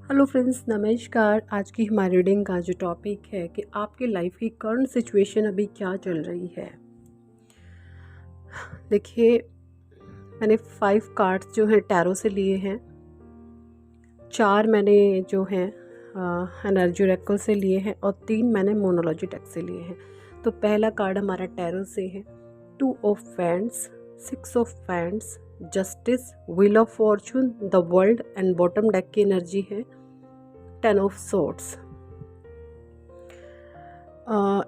Hello friends, नमस्कार। आज की हमारी रीडिंग का जो टॉपिक है कि आपकी लाइफ की करंट सिचुएशन अभी क्या चल रही है। देखिए, मैंने 5 कार्ड्स जो हैं टैरो से लिए हैं, 4 मैंने जो हैं एनर्जी ओरेकल से लिए हैं और 3 मैंने मोनोलॉजी टेक से लिए हैं। तो पहला कार्ड हमारा टैरो से है 2 of wands, 6 of wands, justice, wheel of fortune, the world and bottom deck की एनर्जी है 10 ऑफ सोर्ड्स।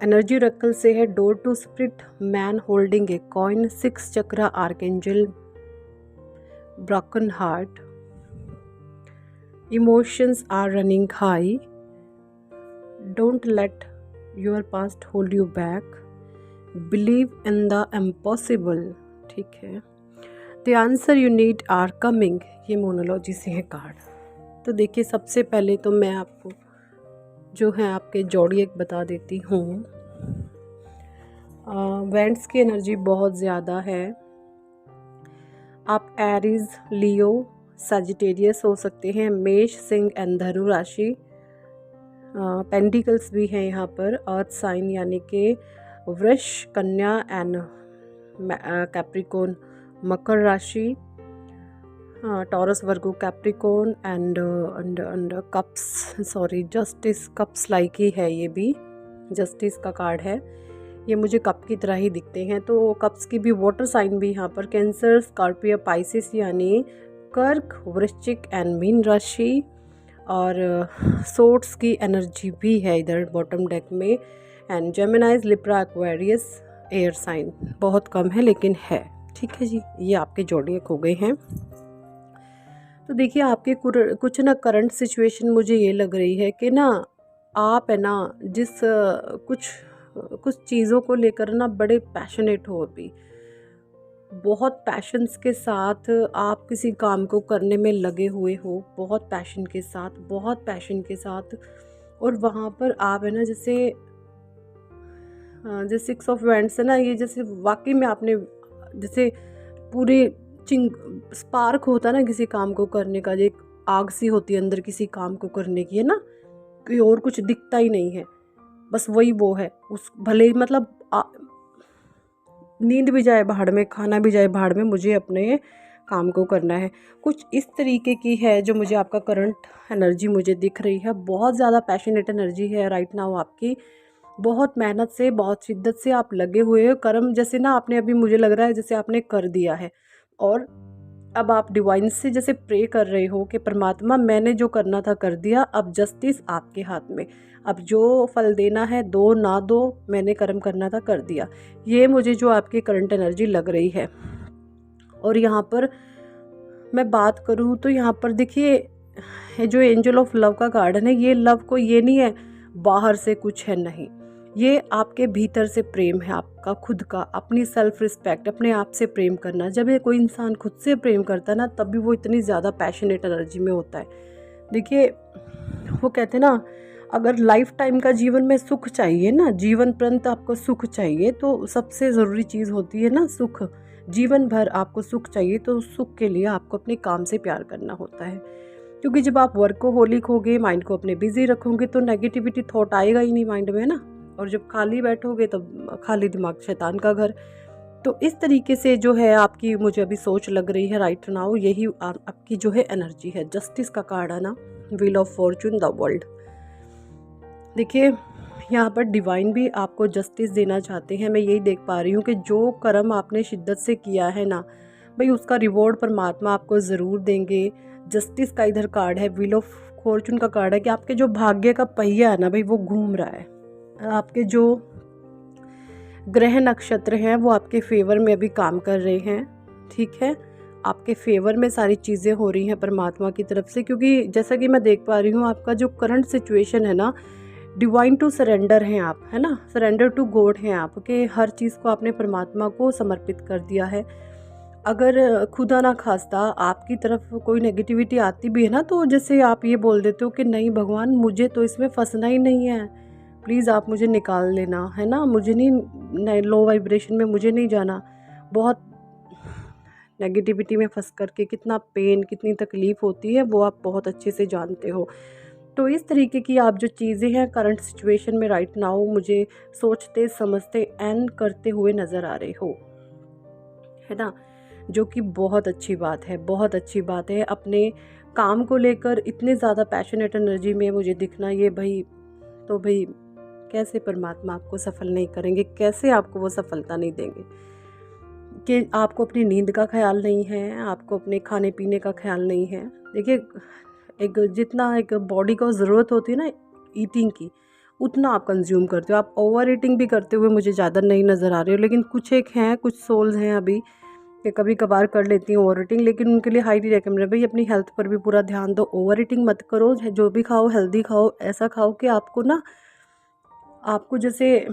एनर्जी ओरेकल से है door to spirit, man holding a coin, 6 chakra archangel, broken heart, emotions are running high, don't let your past hold you back, believe in the impossible. ठीक है, the answer you need are coming. ये मोनोलॉजी से है card. तो देखिए, सबसे पहले तो मैं आपको जो है आपके जोडिएक बता देती हूँ। वेंट्स की एनर्जी बहुत ज़्यादा है। आप एरीज, लियो, सजिटेरियस हो सकते हैं, मेष, सिंह एंड धनु राशि। पेंटिकल्स भी हैं यहाँ पर। अर्थ साइन यानी कि वृष, कन्या एंड कैप्रिकॉन मकर राशि। Taurus, Virgo, Capricorn and cups, sorry justice, cups like he है। ये भी जस्टिस का कार्ड है। ये मुझे कप की तरह ही दिखते हैं। तो कप्स की भी वाटर साइन भी यहाँ पर कैंसर, स्कॉर्पियो, पाइसिस यानी कर्क, वृश्चिक एंड मीन राशि। और सोर्ड्स की एनर्जी भी है इधर बॉटम डेक में। And Geminis, Libra, Aquarius, air sign बहुत कम है लेकिन है। ठीक है जी, ये आपके जोडिएक हो गए हैं। तो देखिए, आपके कुछ ना करंट सिचुएशन मुझे ये लग रही है कि ना आप है ना कुछ चीज़ों को लेकर ना बड़े पैशनेट हो अभी। बहुत पैशंस के साथ आप किसी काम को करने में लगे हुए हो, बहुत पैशन के साथ, बहुत पैशन के साथ। और वहाँ पर आप है ना जैसे 6 ऑफ वैंड्स है ना, ये जैसे वाकई में आपने जैसे पूरे चिंग स्पार्क होता है ना किसी काम को करने का, एक आग सी होती है अंदर किसी काम को करने की, है ना, कोई और कुछ दिखता ही नहीं है, बस वही वो है। उस भले ही मतलब नींद भी जाए भाड़ में, खाना भी जाए भाड़ में, मुझे अपने काम को करना है। कुछ इस तरीके की है जो मुझे आपका करंट एनर्जी मुझे दिख रही है। बहुत ज़्यादा पैशनेट एनर्जी है राइट नाउ आपकी। बहुत मेहनत से, बहुत शिद्दत से आप लगे हुए हो। कर्म जैसे ना आपने अभी, मुझे लग रहा है जैसे आपने कर दिया है और अब आप डिवाइन से जैसे प्रे कर रहे हो कि परमात्मा, मैंने जो करना था कर दिया, अब जस्टिस आपके हाथ में। अब जो फल देना है दो ना दो, मैंने कर्म करना था कर दिया। ये मुझे जो आपकी करंट एनर्जी लग रही है। और यहाँ पर मैं बात करूँ तो यहाँ पर देखिए, ये जो एंजल ऑफ लव का गार्डन है, ये लव को ये नहीं है बाहर से कुछ है, नहीं, ये आपके भीतर से प्रेम है, आपका खुद का, अपनी सेल्फ रिस्पेक्ट, अपने आप से प्रेम करना। जब ये कोई इंसान खुद से प्रेम करता है ना, तब भी वो इतनी ज़्यादा पैशनेट एनर्जी में होता है। देखिए, वो कहते हैं ना, अगर लाइफ टाइम का जीवन में सुख चाहिए ना, जीवन पर्यंत आपको सुख चाहिए, तो सबसे ज़रूरी चीज़ होती है ना सुख। जीवन भर आपको सुख चाहिए, तो सुख के लिए आपको अपने काम से प्यार करना होता है। क्योंकि जब आप वर्कोहोलिक होगे, माइंड को अपने बिजी रखोगे, तो नेगेटिविटी थॉट आएगा ही नहीं माइंड में, है ना। और जब खाली बैठोगे तब खाली दिमाग शैतान का घर। तो इस तरीके से जो है आपकी मुझे अभी सोच लग रही है राइट नाउ। यही आपकी जो है एनर्जी है। जस्टिस का कार्ड है ना, wheel of fortune, the world. देखिए, यहाँ पर डिवाइन भी आपको जस्टिस देना चाहते हैं। मैं यही देख पा रही हूँ कि जो कर्म आपने शिद्दत से किया है ना भाई, उसका रिवॉर्ड परमात्मा आपको ज़रूर देंगे। जस्टिस का इधर कार्ड है, व्हील ऑफ फॉर्चून का कार्ड है कि आपके जो भाग्य का पहिया है ना भाई, वो घूम रहा है। आपके जो ग्रह नक्षत्र हैं वो आपके फेवर में अभी काम कर रहे हैं। ठीक है, आपके फेवर में सारी चीज़ें हो रही हैं परमात्मा की तरफ से। क्योंकि जैसा कि मैं देख पा रही हूँ, आपका जो करंट सिचुएशन है ना, डिवाइन टू सरेंडर हैं आप, है ना, सरेंडर टू गॉड हैं आप, कि हर चीज़ को आपने परमात्मा को समर्पित कर दिया है। अगर खुदा ना खास्ता आपकी तरफ कोई नेगेटिविटी आती भी है ना, तो जैसे आप ये बोल देते हो कि नहीं भगवान, मुझे तो इसमें फंसना ही नहीं है, प्लीज़ आप मुझे निकाल लेना, है ना, मुझे नहीं लो वाइब्रेशन में मुझे नहीं जाना। बहुत नेगेटिविटी में फंस करके कितना पेन, कितनी तकलीफ़ होती है वो आप बहुत अच्छे से जानते हो। तो इस तरीके की आप जो चीज़ें हैं करंट सिचुएशन में राइट नाउ मुझे सोचते, समझते एंड करते हुए नज़र आ रहे हो, है ना? जो कि बहुत अच्छी बात है, बहुत अच्छी बात है। अपने काम को लेकर इतने ज़्यादा पैशनेट एनर्जी में मुझे दिखना, ये भई तो भई कैसे परमात्मा आपको सफल नहीं करेंगे, कैसे आपको वो सफलता नहीं देंगे कि आपको अपनी नींद का ख़्याल नहीं है, आपको अपने खाने-पीने का ख़्याल नहीं है। देखिए, एक जितना एक बॉडी को ज़रूरत होती है ना ईटिंग की, उतना आप कंज़्यूम करते हो। आप ओवर ईटिंग भी करते हुए मुझे ज़्यादा नहीं नज़र आ रहे हो, लेकिन कुछ एक हैं, कुछ सोल्स हैं अभी कि कभी-कभार कर लेती हूँ ओवर ईटिंग, लेकिन उनके लिए हाईली रिकमेंड है, भई अपनी हेल्थ पर भी पूरा ध्यान दो, ओवर ईटिंग मत करो। जो भी खाओ हेल्दी खाओ, ऐसा खाओ कि आपको ना, आपको जैसे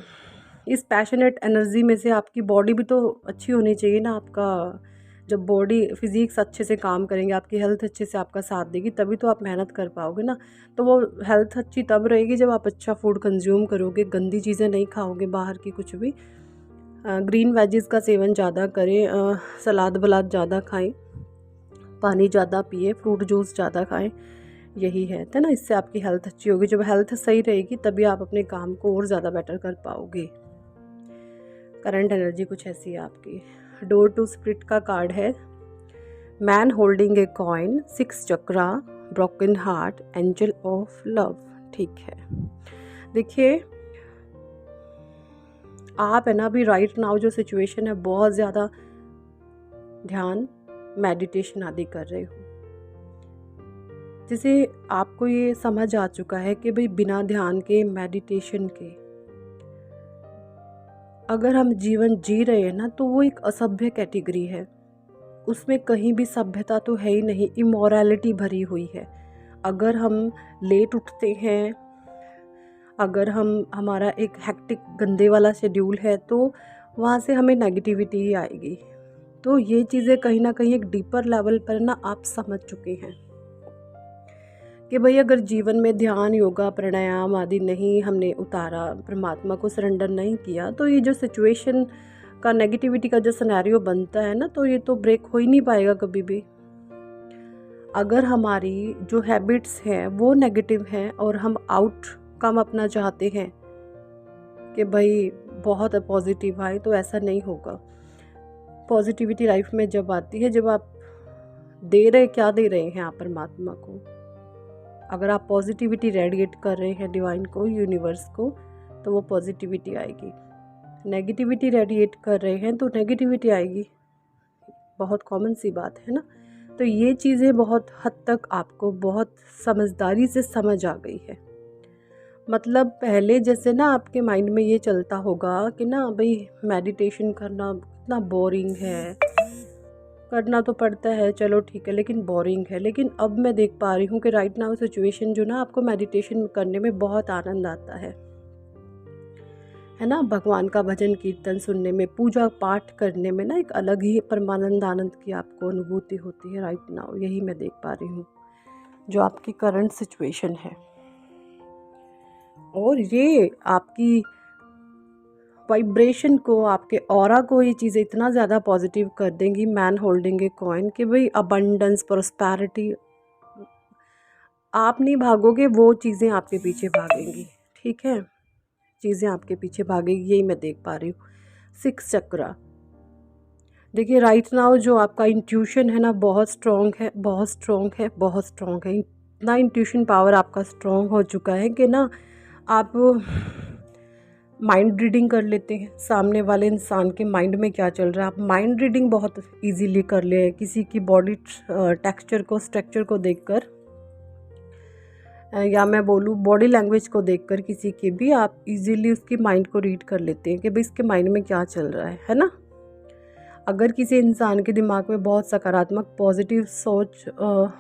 इस पैशनेट एनर्जी में से आपकी बॉडी भी तो अच्छी होनी चाहिए ना। आपका जब बॉडी फिजिक्स अच्छे से काम करेंगे, आपकी हेल्थ अच्छे से आपका साथ देगी, तभी तो आप मेहनत कर पाओगे ना। तो वो हेल्थ अच्छी तब रहेगी जब आप अच्छा फूड कंज्यूम करोगे, गंदी चीज़ें नहीं खाओगे बाहर की कुछ भी। ग्रीन वेजिस का सेवन ज़्यादा करें, सलाद वलाद ज़्यादा खाएं, पानी ज़्यादा पिए, फ्रूट जूस ज़्यादा खाएं, यही है ना। इससे आपकी हेल्थ अच्छी होगी। जब हेल्थ सही रहेगी तभी आप अपने काम को और ज़्यादा बेटर कर पाओगे। करंट एनर्जी कुछ ऐसी है आपकी। डोर टू स्पिरिट का कार्ड है, man holding a coin, 6 chakra, broken heart, angel of love. ठीक है, देखिए आप है ना अभी राइट नाउ जो सिचुएशन है, बहुत ज़्यादा ध्यान, मेडिटेशन आदि कर रहे हो। जैसे आपको ये समझ आ चुका है कि भाई बिना ध्यान के, मेडिटेशन के अगर हम जीवन जी रहे हैं ना, तो वो एक असभ्य कैटेगरी है। उसमें कहीं भी सभ्यता तो है ही नहीं, इमोरलिटी भरी हुई है। अगर हम लेट उठते हैं, अगर हमारा एक हेक्टिक गंदे वाला शेड्यूल है, तो वहाँ से हमें नेगेटिविटी ही आएगी। तो ये चीज़ें कहीं ना कहीं एक डीपर लेवल पर ना आप समझ चुके हैं कि भाई अगर जीवन में ध्यान, योगा, प्राणायाम आदि नहीं हमने उतारा, परमात्मा को सरेंडर नहीं किया, तो ये जो सिचुएशन का नेगेटिविटी का जो सिनेरियो बनता है ना, तो ये तो ब्रेक हो ही नहीं पाएगा कभी भी। अगर हमारी जो हैबिट्स हैं वो नेगेटिव हैं और हम आउटकम अपना चाहते हैं कि भाई बहुत पॉजिटिव आए, तो ऐसा नहीं होगा। पॉजिटिविटी लाइफ में जब आती है, जब आप क्या दे रहे हैं आप परमात्मा को। अगर आप पॉजिटिविटी रेडिएट कर रहे हैं डिवाइन को, यूनिवर्स को, तो वो पॉजिटिविटी आएगी। नेगेटिविटी रेडिएट कर रहे हैं तो नेगेटिविटी आएगी। बहुत कॉमन सी बात है ना। तो ये चीज़ें बहुत हद तक आपको बहुत समझदारी से समझ आ गई है। मतलब पहले जैसे ना आपके माइंड में ये चलता होगा कि ना भाई मेडिटेशन करना इतना बोरिंग है, करना तो पड़ता है, चलो ठीक है, लेकिन बोरिंग है। लेकिन अब मैं देख पा रही हूँ कि राइट नाउ सिचुएशन जो ना आपको मेडिटेशन करने में बहुत आनंद आता है ना। भगवान का भजन कीर्तन सुनने में, पूजा पाठ करने में ना एक अलग ही परमानंद, आनंद की आपको अनुभूति होती है राइट नाउ। यही मैं देख पा रही हूँ जो आपकी करंट सिचुएशन है। और ये आपकी वाइब्रेशन को, आपके ऑरा को ये चीज़ें इतना ज़्यादा पॉजिटिव कर देंगी, मैन होल्डिंग ए कॉइन, कि भाई अबंडेंस, प्रॉस्पेरिटी, आप नहीं भागोगे, वो चीज़ें आपके पीछे भागेंगी। ठीक है, चीज़ें आपके पीछे भागेगी, यही मैं देख पा रही हूँ। 6 चक्रा, देखिए राइट नाउ जो आपका इंट्यूशन है ना, बहुत स्ट्रॉन्ग है, बहुत स्ट्रॉन्ग है, बहुत स्ट्रॉन्ग है। इतना इंट्यूशन पावर आपका स्ट्रॉन्ग हो चुका है कि ना आप माइंड रीडिंग कर लेते हैं, सामने वाले इंसान के माइंड में क्या चल रहा है। आप माइंड रीडिंग बहुत इजीली कर ले, किसी की बॉडी टेक्सचर को, स्ट्रक्चर को देखकर, या मैं बोलूँ बॉडी लैंग्वेज को देखकर किसी की भी आप इजीली उसकी माइंड को रीड कर लेते हैं कि भाई इसके माइंड में क्या चल रहा है ना। अगर किसी इंसान के दिमाग में बहुत सकारात्मक पॉजिटिव सोच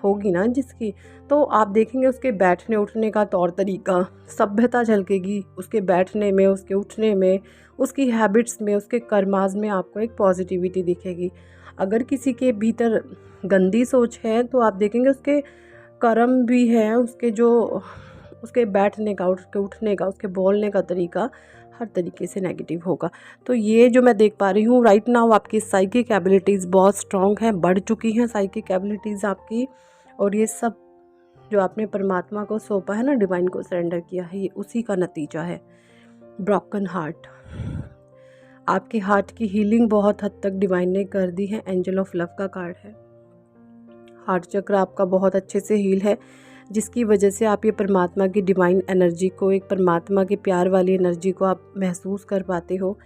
होगी ना जिसकी, तो आप देखेंगे उसके बैठने उठने का तौर तरीका, सभ्यता झलकेगी उसके बैठने में, उसके उठने में, उसकी हैबिट्स में, उसके कर्माज में आपको एक पॉजिटिविटी दिखेगी। अगर किसी के भीतर गंदी सोच है तो आप देखेंगे उसके कर्म भी है, उसके जो उसके बैठने का, उसके उठने का, उसके बोलने का तरीका हर तरीके से नेगेटिव होगा। तो ये जो मैं देख पा रही हूँ राइट नाउ, आपकी साइकिक एबिलिटीज़ बहुत स्ट्रॉन्ग हैं, बढ़ चुकी हैं साइकिक एबिलिटीज़ आपकी। और ये सब जो आपने परमात्मा को सौंपा है ना, डिवाइन को सरेंडर किया है, ये उसी का नतीजा है। ब्रोकन हार्ट, आपके हार्ट की हीलिंग बहुत हद तक डिवाइन ने कर दी है। एंजल ऑफ लव का कार्ड है। हार्ट चक्र आपका बहुत अच्छे से हील है, जिसकी वजह से आप ये परमात्मा की डिवाइन एनर्जी को, एक परमात्मा के प्यार वाली एनर्जी को आप महसूस कर पाते हो।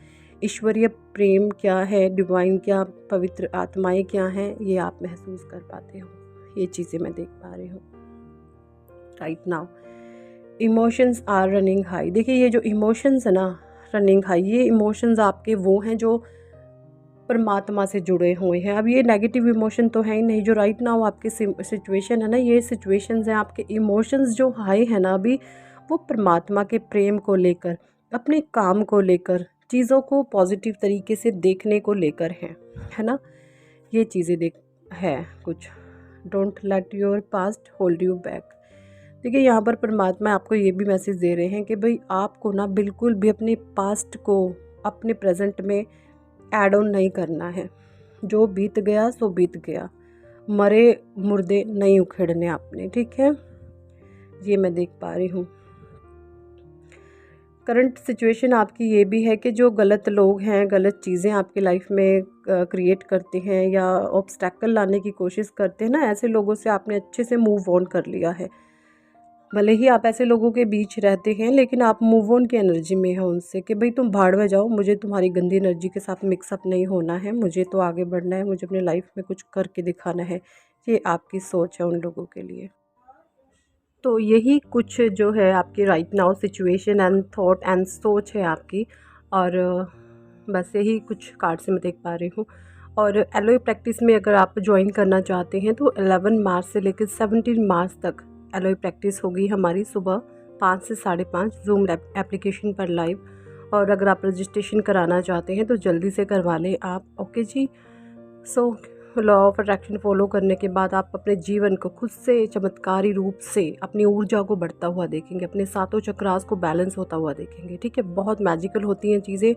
ईश्वरीय प्रेम क्या है, डिवाइन क्या, पवित्र आत्माएं क्या हैं, ये आप महसूस कर पाते हो। ये चीज़ें मैं देख पा रही हूँ right now. Emotions are running high. देखिए ये जो इमोशंस है ना रनिंग हाई, ये इमोशंस आपके वो हैं जो परमात्मा से जुड़े हुए हैं। अब ये नेगेटिव इमोशन तो है ही नहीं। जो राइट नाउ आपकी सिचुएशन है ना, ये सिचुएशंस हैं आपके इमोशंस जो हाई है ना अभी, वो परमात्मा के प्रेम को लेकर, अपने काम को लेकर, चीज़ों को पॉजिटिव तरीके से देखने को लेकर है ना। ये चीज़ें देख है कुछ। Don't let your past hold you back. देखिए यहाँ पर परमात्मा आपको ये भी मैसेज दे रहे हैं कि भाई आपको ना बिल्कुल भी अपने पास्ट को अपने प्रेजेंट में ऐड ऑन नहीं करना है। जो बीत गया सो बीत गया, मरे मुर्दे नहीं उखेड़ने आपने, ठीक है। ये मैं देख पा रही हूँ। करंट सिचुएशन आपकी ये भी है कि जो गलत लोग हैं, गलत चीज़ें आपकी लाइफ में क्रिएट करते हैं या ऑब्स्टैकल लाने की कोशिश करते हैं ना, ऐसे लोगों से आपने अच्छे से मूव ऑन कर लिया है। भले ही आप ऐसे लोगों के बीच रहते हैं, लेकिन आप मूव ऑन की एनर्जी में हो उनसे कि भाई तुम भाड़ में जाओ, मुझे तुम्हारी गंदी एनर्जी के साथ मिक्सअप नहीं होना है, मुझे तो आगे बढ़ना है, मुझे अपनी लाइफ में कुछ करके दिखाना है। ये आपकी सोच है उन लोगों के लिए। तो यही कुछ जो है आपकी right now situation and thought and सोच है आपकी। और बस यही कुछ कार्ड से मैं देख पा रही हूँ। और एलोई प्रैक्टिस में अगर आप ज्वाइन करना चाहते हैं तो 11 मार्च से लेकर 17 मार्च तक एलोई प्रैक्टिस होगी हमारी, सुबह 5 से 5:30 जूम एप्लीकेशन पर लाइव। और अगर आप रजिस्ट्रेशन कराना चाहते हैं तो जल्दी से करवा लें आप। Okay ji. So law of attraction follow करने के बाद आप अपने जीवन को खुद से चमत्कारी रूप से अपनी ऊर्जा को बढ़ता हुआ देखेंगे, अपने सातों चक्रास को बैलेंस होता हुआ देखेंगे, ठीक है। बहुत मैजिकल होती हैं चीज़ें।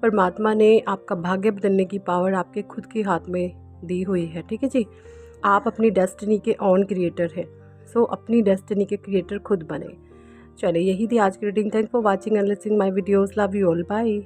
परमात्मा ने आपका भाग्य बदलने की पावर आपके खुद के हाथ में दी हुई है, ठीक है जी। आप अपनी डेस्टिनी के ऑन क्रिएटर हैं। सो अपनी डेस्टिनी के क्रिएटर खुद बने। चलिए यही थी आज की reading. Thanks for watching and listening my videos. Love you all, bye.